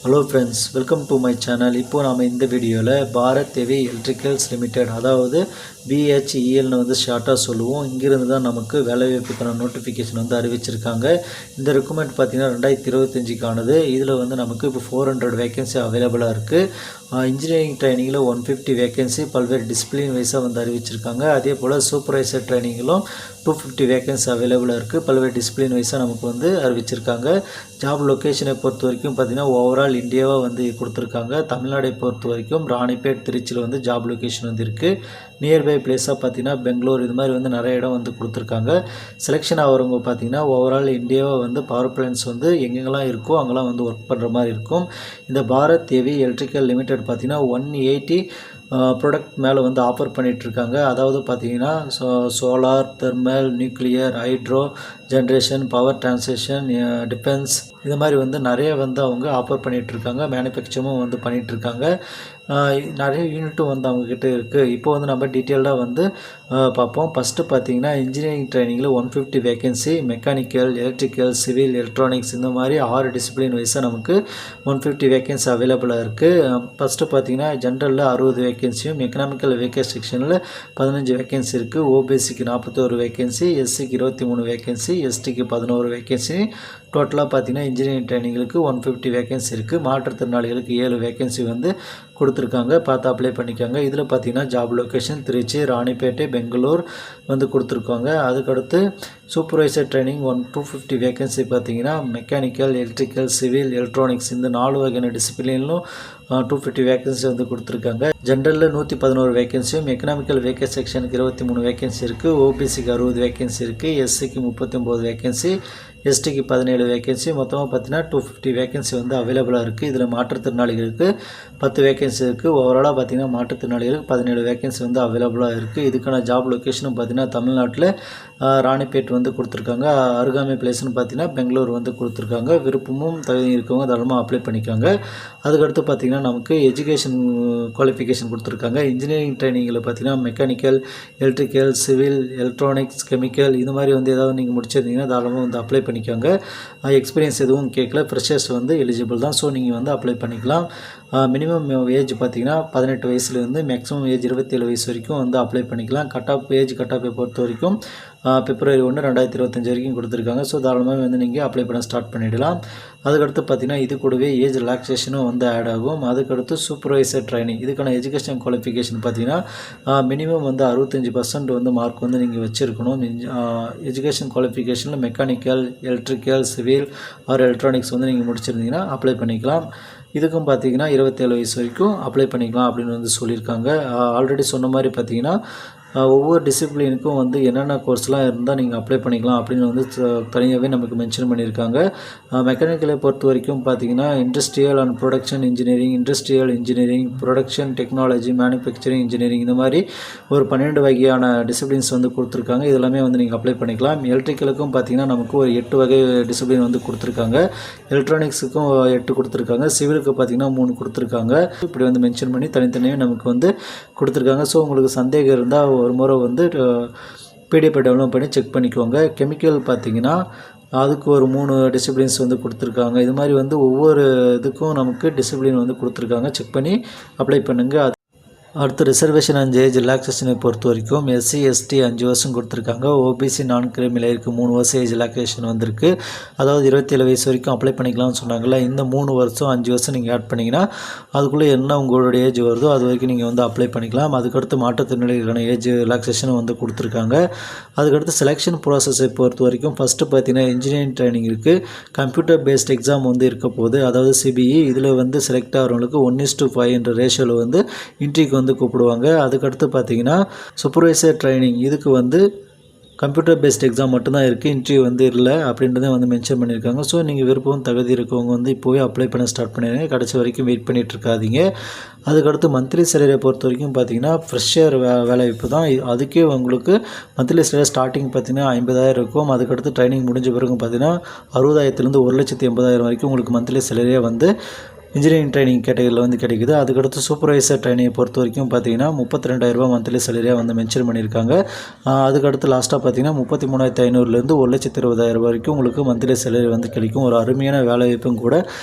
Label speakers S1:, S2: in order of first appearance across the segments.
S1: Hello friends, welcome to my channel. இப்போது நாம் இந்த வீடியோவில் பாரத் ஹெவி எலக்ட்ரிக்கல்ஸ் லிமிடெட், அதாவது பிஹெச்இஎல்னு ஷார்ட்டாக சொல்லுவோம். இங்கிருந்து தான் நமக்கு வேலைவாய்ப்புக்கான நோட்டிஃபிகேஷன் அறிவிச்சிருக்காங்க. இந்த ரெக்குமெண்ட் பார்த்திங்கன்னா 2025க்கானது. இதில் நமக்கு இப்போ 400 வேகன்சி அவைலபிளாக இருக்குது. இன்ஜினியரிங் ட்ரைனிங்கில் 150 வேகன்சி பல்வேறு டிசிப்ளின் வைஸாக அறிவிச்சிருக்காங்க. அதே போல் சூப்பர்வைசர் ட்ரைனிங்கிலும் 250 வேகன்சி அவைலபிளாக இருக்குது. பல்வேறு டிசிப்ளின் வைஸாக நமக்கு அறிவிச்சிருக்காங்க. ஜாப் லொக்கேஷனை பொறுத்த வரைக்கும் பார்த்திங்கன்னா ஓவரால் இந்தியாவாக கொடுத்துருக்காங்க. தமிழ்நாடை பொறுத்த வரைக்கும் ராணிப்பேட், திருச்சியில் ஜாப் லொக்கேஷன் இருக்குது. நியர்பை பிளேஸாக பார்த்திங்கன்னா பெங்களூர், இது மாதிரி நிறைய இடம் கொடுத்துருக்காங்க. செலெக்ஷன் ஆகிறவங்க பார்த்திங்கன்னா ஓவரால் இந்தியாவாக பவர் பிளான்ஸ் எங்கெங்கெல்லாம் இருக்கோ அங்கெல்லாம் ஒர்க் பண்ணுற மாதிரி இருக்கும். இந்த பாரத் ஹெவி எலக்ட்ரிக்கல் லிமிடெட் பார்த்திங்கன்னா 180 ப்ராடக்ட் மேலே ஆஃபர் பண்ணிகிட்ருக்காங்க. அதாவது பார்த்திங்கன்னா solar, thermal, nuclear, hydro generation, power transmission, defence, இது மாதிரி நிறைய அவங்க ஆஃபர் பண்ணிகிட்ருக்காங்க. மேனுஃபேக்சரும் பண்ணிகிட்ருக்காங்க. நிறைய யூனிட்டும் அவங்கக்கிட்ட இருக்குது. இப்போ நம்ம டீட்டெயில்டாக பார்ப்போம். ஃபஸ்ட்டு பார்த்திங்கன்னா இன்ஜினியரிங் ட்ரைனிங்கில் 150 vacancy, mechanical, electrical, civil, electronics, இந்த மாதிரி 6 டிசிப்ளின் வைஸாக நமக்கு 150 வேகன்சி அவைலபிளாக இருக்குது. ஃபஸ்ட்டு பார்த்திங்கன்னா ஜென்ரலில் 60 வேகன்சியும், எக்கனாமிக்கல் வேகன்சி செக்ஷனில் 15 வேகன்சி இருக்குது. ஓபிசிக்கு 41 வேகன்சி, எஸ்சிக்கு 23 வேகன்சி, எஸ்டிக்கு 11 வேகன்சி. டோட்டலாக பார்த்திங்கன்னா இன்ஜினியரிங் ட்ரைனிங்களுக்கு 150 வேகன்சி இருக்குது. மாற்றுத்திறனாளிகளுக்கு 7 வேகன்சி கொடுத்துருக்காங்க. பார்த்து அப்ளை பண்ணிக்காங்க. இதில் பார்த்திங்கன்னா ஜாப் லொக்கேஷன் திருச்சி, ராணிப்பேட்டை, பெங்களூர் கொடுத்துருக்காங்க. அதுக்கடுத்து சூப்பர்வைசர் ட்ரைனிங் 250 வேகன்சி பார்த்திங்கன்னா மெக்கானிக்கல், எலக்ட்ரிக்கல், சிவில், எலக்ட்ரானிக்ஸ், இந்த 4 வகையான டிசிப்ளின்லும் 250 வேகன்சி கொடுத்துருக்காங்க. ஜென்ரலில் 111 வேகன்சியும், எக்கனாமிக்கல் வேகன்சி செக்ஷனுக்கு 23 வேகன்சி இருக்குது. ஓபிசிக்கு 60 வேகன்சி இருக்குது. எஸ்சிக்கு 39 வேகன்சி, எஸ்டிக்கு 17 வேகன்சி. மொத்தமாக பார்த்தீங்கன்னா 250 வேகன்சி அவைலபிளாக இருக்குது. இதில் மாற்றுத்திறனாளிகளுக்கு 10 வேகன்சி இருக்குது. ஓவராலாக பார்த்திங்கன்னா மாற்றுத்திறனாளிகளுக்கு 17 வேகன்சி அவைலபிளாக இருக்குது. இதுக்கான ஜாப் லொக்கேஷனும் பார்த்திங்கன்னா தமிழ்நாட்டில் ராணிப்பேட் கொடுத்துருக்காங்க. அருகாமை பிளேஸ்னு பார்த்திங்கன்னா பெங்களூர் கொடுத்துருக்காங்க. விருப்பமும் தகுதி இருக்கவங்க தாராளமாக அப்ளை பண்ணிக்காங்க. அதுக்கடுத்து பார்த்திங்கன்னா நமக்கு எஜுகேஷன் குவாலிஃபிகேஷன் கொடுத்துருக்காங்க. இன்ஜினியரிங் ட்ரைனிங்கில் பார்த்திங்கன்னா mechanical, electrical, civil, electronics, chemical, இது மாதிரி ஏதாவது நீங்கள் முடிச்சிருந்தீங்கன்னா தாராளமாக அப்ளை பண்ணிக்காங்க. எக்ஸ்பீரியன்ஸ் எதுவும் கேட்கல, ஃப்ரெஷர்ஸ் எலிஜிபிள் தான். ஸோ நீங்கள் அப்ளை பண்ணிக்கலாம். மினிமம் ஏஜ் பார்த்திங்கன்னா 18 வயசுலேருந்து மேக்ஸிமம் ஏஜ் 27 வயசு வரைக்கும் அப்ளை பண்ணிக்கலாம். ஏஜ் கட் ஆஃபை பொறுத்த வரைக்கும் பிப்ரவரி 1, 2025 வரைக்கும் கொடுத்துருக்காங்க. ஸோ தாராளமாக நீங்கள் அப்ளை பண்ண ஸ்டார்ட் பண்ணிடலாம். அதுக்கடுத்து பார்த்திங்கன்னா இது கூடவே ஏஜ் ரிலாக்ஸேஷனும் ஆட் ஆகும். அதுக்கடுத்து சூப்பர்வைசர் ட்ரைனிங், இதுக்கான எஜுகேஷன் குவாலிஃபிகேஷன் பார்த்திங்கன்னா மினிமம் 65% மார்க் நீங்கள் வச்சுருக்கணும். எஜுகேஷன் குவாலிஃபிகேஷனில் mechanical, electrical, civil or electronics நீங்கள் முடிச்சிருந்தீங்கன்னா அப்ளை பண்ணிக்கலாம். இதுக்கும் பார்த்திங்கன்னா 27 வயசு வரைக்கும் அப்ளை பண்ணிக்கலாம் அப்படின்னு சொல்லியிருக்காங்க. ஆல்ரெடி சொன்ன மாதிரி பார்த்திங்கன்னா ஒவ்வொரு டிசிப்ளினுக்கும் என்னென்ன கோர்ஸ்லாம் இருந்தால் நீங்கள் அப்ளை பண்ணிக்கலாம் அப்படின்னு தனியாகவே நமக்கு மென்ஷன் பண்ணியிருக்காங்க. மெக்கானிக்கலை பொறுத்த வரைக்கும் பார்த்திங்கன்னா industrial and production engineering, industrial engineering, production technology, manufacturing engineering, இந்த மாதிரி ஒரு 12 வகையான டிசிப்ளின்ஸ் கொடுத்துருக்காங்க. இதெல்லாமே நீங்கள் அப்ளை பண்ணிக்கலாம். எலக்ட்ரிக்கலுக்கும் பார்த்திங்கன்னா நமக்கு ஒரு 8 வகை டிசிப்ளின் கொடுத்துருக்காங்க. எலக்ட்ரானிக்ஸுக்கும் 8 கொடுத்துருக்காங்க. சிவிலுக்கு பார்த்திங்கன்னா 3 கொடுத்துருக்காங்க. இப்படி மென்ஷன் பண்ணி தனித்தனியாக நமக்கு கொடுத்துருக்காங்க. ஸோ உங்களுக்கு சந்தேகம் இருந்தால் ஒரு முறை பிடிஎஃப் டெவலப் பண்ணி செக் பண்ணிக்கோங்க. கெமிக்கல் பார்த்திங்கன்னா அதுக்கு ஒரு 3 டிசிப்ளின்ஸ் கொடுத்துருக்காங்க. இது மாதிரி ஒவ்வொரு இதுக்கும் நமக்கு டிசிப்ளின் கொடுத்துருக்காங்க. செக் பண்ணி அப்ளை பண்ணுங்கள். அடுத்து ரிசர்வேஷன் அண்ட் ஏஜ் ரிலாக்ஸேஷனை பொறுத்த வரைக்கும் எஸ்சி, எஸ்டி 5 வருஷம் கொடுத்துருக்காங்க. ஓபிசி, நான் கிரிமினலுக்கு 3 வருஷம் ஏஜ் ரிலாக்ஸேஷன் வந்திருக்கு. அதாவது 27 வயசு வரைக்கும் அப்ளை பண்ணிக்கலாம்னு சொன்னாங்கல்ல. இந்த 3 வருஷம் 5 வருஷம் நீங்கள் ஆட் பண்ணிங்கன்னா அதுக்குள்ளே என்ன உங்களுடைய ஏஜ் வருதோ அது வரைக்கும் நீங்கள் அப்ளை பண்ணிக்கலாம். அதுக்கடுத்து மாற்றுத்திறனாளிகளுக்கான ஏஜ் ரிலாக்ஸேஷனும் கொடுத்துருக்காங்க. அதுக்கடுத்து செலெக்ஷன் ப்ராசஸை பொறுத்த வரைக்கும் ஃபஸ்ட்டு பார்த்தீங்கன்னா இன்ஜினியரிங் ட்ரைனிங் இருக்குது. கம்ப்யூட்டர் பேஸ்ட் எக்ஸாம் இருக்க போகுது, அதாவது சிபிஇ. இதில் செலக்ட் ஆகிறவங்களுக்கு 1:5 என்ற ரேஷியோவில் இன்ட்ரிக்கு கூப்பிடுவாங்க. அதுக்கடுத்து பார்த்தீங்கன்னா சூப்பர்வைசர் ட்ரைனிங், இதுக்கு கம்ப்யூட்டர் பேஸ்ட் எக்ஸாம் மட்டும்தான் இருக்குது, இன்டர்வியூ இல்லை அப்படின்றத மென்ஷன் பண்ணியிருக்காங்க. ஸோ நீங்கள் விருப்பம் தகுதி இருக்கவங்க இப்போவே அப்ளை பண்ண ஸ்டார்ட் பண்ணிடுங்க. கடைசி வரைக்கும் வெயிட் பண்ணிகிட்டு இருக்காதீங்க. அதுக்கடுத்து மந்த்லி சேலரியை பொறுத்த வரைக்கும் பார்த்தீங்கன்னா ஃப்ரெஷர் வேலைவாய்ப்பு தான். அதுக்கே உங்களுக்கு மந்த்லி சேலரி ஸ்டார்டிங் பார்த்தீங்கன்னா 50,000 இருக்கும். அதுக்கடுத்து ட்ரைனிங் முடிஞ்ச பிறகு பார்த்தீங்கன்னா 60,000லேருந்து 1,80,000 வரைக்கும் உங்களுக்கு மந்த்லி சேலரியாக இன்ஜினியரிங் ட்ரைனிங் கேட்டகரியில் வந்து கிடைக்குது. அதுக்கடுத்து சூப்பர்வைசர் ட்ரைனிங்கை பொறுத்த வரைக்கும் பார்த்தீங்கன்னா 32,000 மந்த்லி சேலரியாக வந்து மென்ஷன் பண்ணியிருக்காங்க. அதுக்கடுத்து லாஸ்ட்டாக பார்த்தீங்கன்னா 33,500லேருந்து 1,20,000 வரைக்கும் உங்களுக்கு மந்த்லி சேலரி வந்து கிடைக்கும். ஒரு அருமையான வேலைவாய்ப்பும் கூட,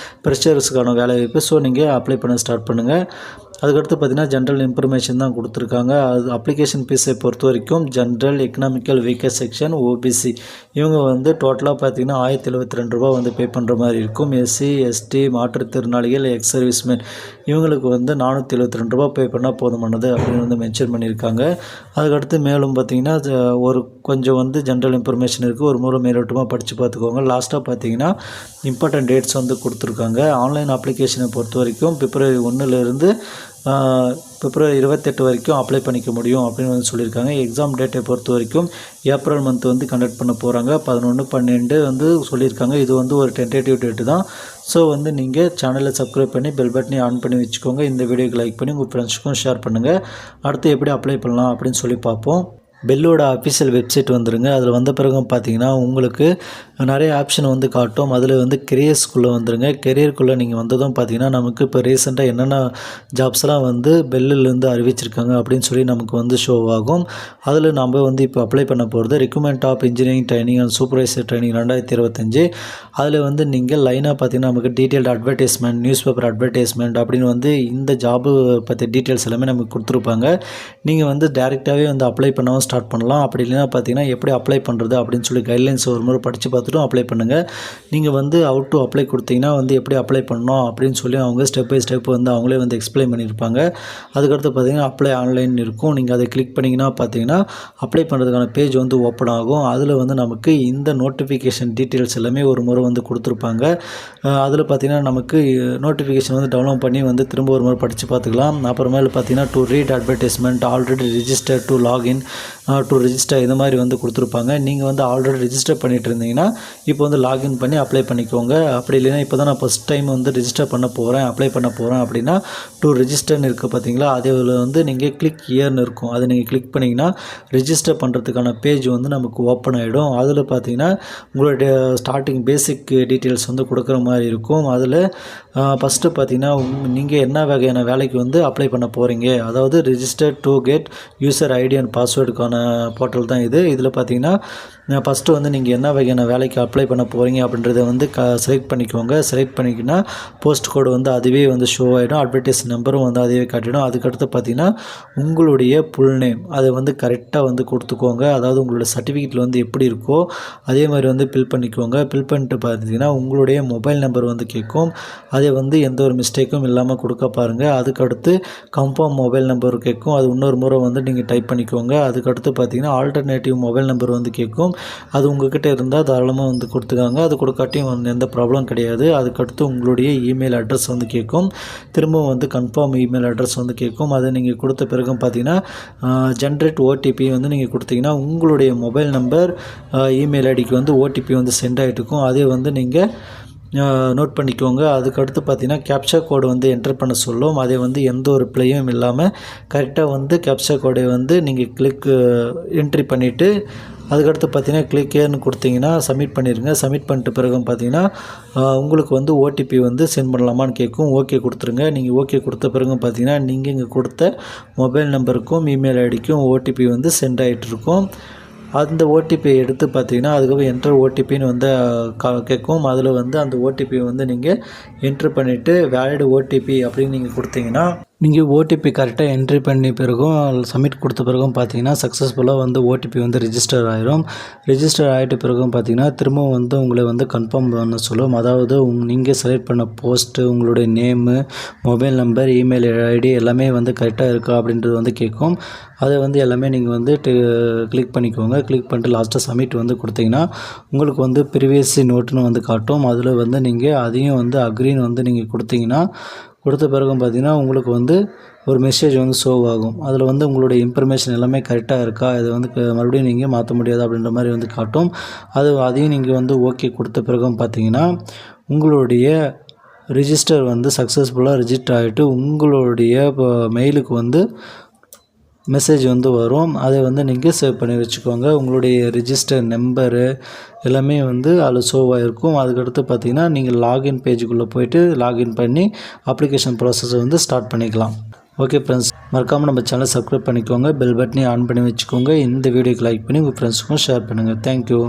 S1: ஃப்ரெஷர்ஸுக்கான வேலைவாய்ப்பு. ஸோ நீங்கள் அப்ளை பண்ண ஸ்டார்ட் பண்ணுங்கள். அதுக்கடுத்து பார்த்தீங்கன்னா ஜென்ரல் இன்ஃபர்மேஷன் தான் கொடுத்துருக்காங்க. அது அப்ளிகேஷன் ஃபீஸை பொறுத்த வரைக்கும் general, economical weaker section, OBC இவங்க வந்து டோட்டலாக பார்த்தீங்கன்னா ரூ. 1,072 வந்து பே பண்ணுற மாதிரி இருக்கும். எஸ்சி, எஸ்டி, மாற்றுத்திறனாளிகள், எக்ஸ் சர்வீஸ்மேன் இவங்களுக்கு வந்து ரூ. 472 பே பண்ணால் போதுமானது அப்படின்னு வந்து மென்ஷன் பண்ணியிருக்காங்க. அதுக்கடுத்து மேலும் பார்த்தீங்கன்னா ஒரு கொஞ்சம் வந்து ஜென்ரல் இன்ஃபர்மேஷன் இருக்குது. ஒரு முறை மேலோட்டமாக படித்து பார்த்துக்கோங்க. லாஸ்ட்டாக பார்த்தீங்கன்னா இம்பார்ட்டன்ட் டேட்ஸ் வந்து கொடுத்துருக்காங்க. ஆன்லைன் அப்ளிகேஷனை பொறுத்த வரைக்கும் பிப்ரவரி 1லேருந்து பிப்ரவரி 28 வரைக்கும் அப்ளை பண்ணிக்க முடியும் அப்படின்னு வந்து சொல்லியிருக்காங்க. எக்ஸாம் டேட்டை பொறுத்த வரைக்கும் ஏப்ரல் மந்த் வந்து கண்டக்ட் பண்ண போகிறாங்க. 11/12 வந்து சொல்லியிருக்காங்க. இது வந்து ஒரு டென்டேட்டிவ் டேட்டு தான். ஸோ வந்து நீங்கள் சேனலை சப்ஸ்கிரைப் பண்ணி பெல் பட்டனை ஆன் பண்ணி வச்சுக்கோங்க. இந்த வீடியோக்கு லைக் பண்ணி உங்கள் ஃப்ரெண்ட்ஸுக்கும் ஷேர் பண்ணுங்கள். அடுத்து எப்படி அப்ளை பண்ணலாம் அப்படின்னு சொல்லி பார்ப்போம். பெல்லோட அஃபிஷியல் வெப்சைட் வந்துடுங்க. அதில் வந்த பிறகு பார்த்தீங்கன்னா உங்களுக்கு நிறைய ஆப்ஷன் வந்து காட்டும். அதில் வந்து கெரியர்ஸ்குள்ளே வந்துடுங்க. கெரியருக்குள்ளே நீங்கள் வந்ததும் பார்த்தீங்கன்னா நமக்கு இப்போ ரீசெண்டாக என்னென்ன ஜாப்ஸ்லாம் வந்து பெல்லிலேருந்து அறிவிச்சிருக்காங்க அப்படின்னு சொல்லி நமக்கு வந்து ஷோ ஆகும். அதில் நம்ம வந்து இப்போ அப்ளை பண்ண போகிறது recruitment of engineering training and supervisor training 2025. அதில் வந்து நீங்கள் லைனாக பார்த்தீங்கன்னா நமக்கு detailed advertisement, newspaper advertisement அப்படின்னு வந்து இந்த ஜாபு பற்றி டீட்டெயில்ஸ் எல்லாமே நமக்கு கொடுத்துருப்பாங்க. நீங்கள் வந்து டேரெக்டாகவே வந்து அப்ளை பண்ணவும் ஸ்டார்ட் பண்ணலாம். அப்படி இல்லைன்னா பார்த்தீங்கன்னா எப்படி அப்ளை பண்ணுறது அப்படின்னு சொல்லி கைட்லைன்ஸ் ஒரு முறை படித்து பார்த்துட்டும் அப்ளை பண்ணுங்கள். நீங்கள் வந்து அவுட் டு அப்ளை கொடுத்தீங்கன்னா வந்து எப்படி அப்ளை பண்ணணும் அப்படின்னு சொல்லி அவங்க ஸ்டெப் பை ஸ்டெப் வந்து அவங்களே வந்து எக்ஸ்பிளைன் பண்ணியிருப்பாங்க. அதுக்கடுத்து பார்த்தீங்கன்னா அப்ளை ஆன்லைன் இருக்கும். நீங்கள் அதை கிளிக் பண்ணிங்கன்னா பார்த்தீங்கன்னா அப்ளை பண்ணுறதுக்கான பேஜ் வந்து ஓப்பன் ஆகும். அதில் வந்து நமக்கு இந்த நோட்டிஃபிகேஷன் டீட்டெயில்ஸ் எல்லாமே ஒரு முறை வந்து கொடுத்துருப்பாங்க. அதில் பார்த்தீங்கன்னா நமக்கு நோட்டிஃபிகேஷன் வந்து டவுன்லோட் பண்ணி வந்து திரும்ப ஒரு முறை படித்து பார்த்துக்கலாம். அப்புறமேல பார்த்தீங்கன்னா to read advertisement, already register, to login, to register இது மாதிரி வந்து கொடுத்துருப்பாங்க. நீங்கள் வந்து ஆல்ரெடி ரிஜிஸ்டர் பண்ணிட்டு இருந்தீங்கன்னா இப்போ வந்து லாகின் பண்ணி அப்ளை பண்ணிக்கோங்க. அப்படி இல்லைன்னா இப்போ தான் நான் ஃபஸ்ட் டைம் வந்து ரிஜிஸ்டர் பண்ண போகிறேன், அப்ளை பண்ண போகிறேன் அப்படின்னா டு ரிஜிஸ்டர்னு இருக்குது பார்த்தீங்களா, அதே வந்து நீங்கள் கிளிக் இயர்னு இருக்கும். அதை நீங்கள் கிளிக் பண்ணிங்கன்னா ரிஜிஸ்டர் பண்ணுறதுக்கான பேஜ் வந்து நமக்கு ஓப்பன் ஆகிடும். அதில் பார்த்தீங்கன்னா உங்களுடைய ஸ்டார்டிங் பேசிக் டீட்டெயில்ஸ் வந்து கொடுக்குற மாதிரி இருக்கும். அதில் ஃபஸ்ட்டு பார்த்தீங்கன்னா நீங்கள் என்ன வகையான வேலைக்கு வந்து அப்ளை பண்ண போகிறீங்க, அதாவது register to get user ID and பாஸ்வேர்டுக்கான போர்ட்டல் தான் இது. இதில் பார்த்தீங்கன்னா ஃபஸ்ட்டு வந்து நீங்கள் என்ன வகையான வேலைக்கு அப்ளை பண்ண போகிறீங்க அப்படின்றத வந்து செலக்ட் பண்ணிக்கோங்க. செலக்ட் பண்ணிக்கினா போஸ்ட் கோடு வந்து அதுவே வந்து ஷோ ஆகிடும். அட்வர்டைஸ் நம்பரும் வந்து அதுவே காட்டிடும். அதுக்கடுத்து பார்த்தீங்கன்னா உங்களுடைய ஃபுல் நேம் அதை வந்து கரெக்டாக வந்து கொடுத்துக்கோங்க. அதாவது உங்களோட சர்டிஃபிகேட்டில் வந்து எப்படி இருக்கோ அதே மாதிரி வந்து ஃபில் பண்ணிக்கோங்க. ஃபில் பண்ணிட்டு பார்த்தீங்கன்னா உங்களுடைய மொபைல் நம்பர் வந்து கேட்கும். அதை வந்து எந்த ஒரு மிஸ்டேக்கும் இல்லாமல் கொடுக்க பாருங்கள். அதுக்கடுத்து கன்ஃபார்ம் மொபைல் நம்பர் கேட்கும். அது இன்னொரு முறை வந்து நீங்கள் டைப் பண்ணிக்கோங்க. அதுக்கடுத்து பார்த்தீங்கன்னா ஆல்டர்னேட்டிவ் மொபைல் நம்பர் வந்து கேட்கும். அது உங்கள்கிட்ட இருந்தால் தாராளமாக வந்து கொடுத்துக்காங்க. அது கொடுக்காட்டியும் வந்து எந்த ப்ராப்ளம் கிடையாது. அதுக்கடுத்து உங்களுடைய இமெயில் அட்ரஸ் வந்து கேட்கும். திரும்பவும் வந்து கன்ஃபார்ம் இமெயில் அட்ரஸ் வந்து கேட்கும். அதை நீங்கள் கொடுத்த பிறகு பார்த்தீங்கன்னா ஜென்ரேட் ஓடிபி வந்து நீங்கள் கொடுத்தீங்கன்னா உங்களுடைய மொபைல் நம்பர் இமெயில் ஐடிக்கு வந்து ஓடிபி வந்து சென்ட் ஆகிட்டு இருக்கும். அதே வந்து நீங்கள் நோட் பண்ணிக்கோங்க. அதுக்கடுத்து பார்த்தீங்கன்னா கேப்சா கோடு வந்து என்டர் பண்ண சொல்லும். அதை வந்து எந்த ஒரு பிழையும் இல்லாமல் கரெக்டாக வந்து கேப்சா கோடை வந்து நீங்கள் என்ட்ரி பண்ணிவிட்டு அதுக்கடுத்து பார்த்தீங்கன்னா கிளிக் ஏர்னு கொடுத்தீங்கன்னா சப்மிட் பண்ணிடுங்க. சப்மிட் பண்ணிட்டு பிறகு பார்த்தீங்கன்னா உங்களுக்கு வந்து ஓடிபி வந்து சென்ட் பண்ணலாமான்னு கேட்கும். ஓகே கொடுத்துருங்க. நீங்கள் ஓகே கொடுத்த பிறகு பார்த்தீங்கன்னா நீங்கள் இங்கே கொடுத்த மொபைல் நம்பருக்கும் இமெயில் ஐடிக்கும் ஓடிபி வந்து சென்ட் ஆகிட்டுருக்கும். அந்த ஓடிபியை எடுத்து பார்த்தீங்கன்னா அதுக்கப்புறம் என்ட்ரு ஓடிபின்னு வந்து கேட்கும். அதில் வந்து அந்த ஓடிபியை வந்து நீங்கள் என்ட்ரு பண்ணிவிட்டு வேலிட் ஓடிபி அப்படின்னு நீங்கள் கொடுத்தீங்கன்னா நீங்கள் ஓடிபி கரெக்டாக என்ட்ரி பண்ணி பிறகும் சப்மிட் கொடுத்த பிறகும் பார்த்தீங்கன்னா சக்ஸஸ்ஃபுல்லாக வந்து ஓடிபி வந்து ரிஜிஸ்டர் ஆகிரும். ரிஜிஸ்டர் ஆகிட்ட பிறகும் பார்த்தீங்கன்னா திரும்பவும் வந்து உங்களை வந்து கன்ஃபார்ம் பண்ண சொல்லும். அதாவது நீங்கள் செலக்ட் பண்ண போஸ்ட்டு, உங்களுடைய name, mobile number, email ID எல்லாமே வந்து கரெக்டாக இருக்கா அப்படின்றது வந்து கேட்கும். அதை வந்து எல்லாமே நீங்கள் வந்து கிளிக் பண்ணிக்கோங்க. கிளிக் பண்ணிட்டு லாஸ்ட்டாக சப்மிட் வந்து கொடுத்தீங்கன்னா உங்களுக்கு வந்து ப்ரீவியஸ் நோட்டுன்னு வந்து காட்டும். அதில் வந்து நீங்கள் அதையும் வந்து அக்ரின்னு வந்து நீங்கள் கொடுத்த பிறகு பார்த்தீங்கன்னா உங்களுக்கு வந்து ஒரு மெசேஜ் வந்து ஷோ ஆகும். அதில் வந்து உங்களுடைய இன்ஃபர்மேஷன் எல்லாமே கரெக்டாக இருக்கா, இதை வந்து மறுபடியும் நீங்கள் மாற்ற முடியாது அப்படின்ற மாதிரி வந்து காட்டும். அதையும் நீங்கள் வந்து ஓகே கொடுத்த பிறகும் பார்த்தீங்கன்னா உங்களுடைய ரிஜிஸ்டர் வந்து சக்ஸஸ்ஃபுல்லாக ரிஜிஸ்டர் ஆகிட்டு உங்களுடைய மெயிலுக்கு வந்து மெசேஜ் வந்து வரும். அதை வந்து நீங்கள் சேவ் பண்ணி வச்சுக்கோங்க. உங்களுடைய ரிஜிஸ்டர் நம்பரு எல்லாமே வந்து அதில் ஷோவாக இருக்கும். அதுக்கடுத்து பார்த்தீங்கன்னா நீங்கள் லாகின் பேஜுக்குள்ளே போய்ட்டு லாகின் பண்ணி அப்ளிகேஷன் ப்ராசஸை வந்து ஸ்டார்ட் பண்ணிக்கலாம். ஓகே ஃப்ரெண்ட்ஸ், மறக்காமல் நம்ம சேனலை சப்ஸ்கிரைப் பண்ணிக்கோங்க. பெல் பட்டனையும் ஆன் பண்ணி வச்சுக்கோங்க. இந்த வீடியோக்கு லைக் பண்ணி உங்கள் ஃப்ரெண்ட்ஸுக்கும் ஷேர் பண்ணுங்கள். தேங்க்யூ.